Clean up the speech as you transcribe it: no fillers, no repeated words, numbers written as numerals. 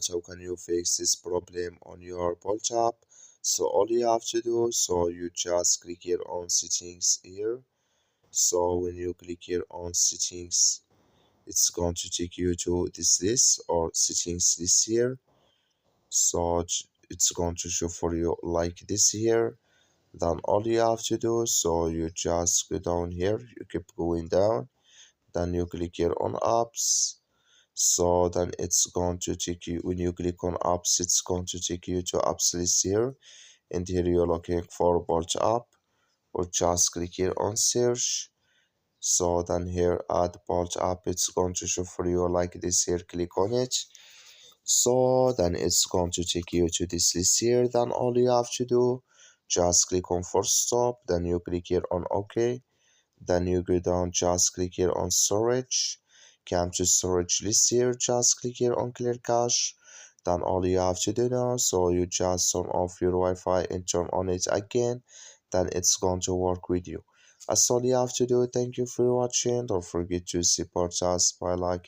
how can you fix this problem on your Bolt app? So all you have to do, so you just click here on settings here. So when you click here on settings, it's going to take you to this list or settings list here. So it's going to show for you like this here. Then all you have to do, so you just go down here, you keep going down, then you click here on apps. So then it's going to take you, when you click on apps, it's going to take you to apps list here, and here you're looking for Bolt app, or just click here on search. So then here add Bolt app, it's going to show for you like this here, click on it. So then it's going to take you to this list here. Then all you have to do, just click on force stop, then you click here on OK, then you go down, just click here on storage, come to storage list here, just click here on clear cache. Then all you have to do now, so you just turn off your Wi-Fi and turn on it again, then it's going to work with you. That's all you have to do. Thank you for watching. Don't forget to support us by like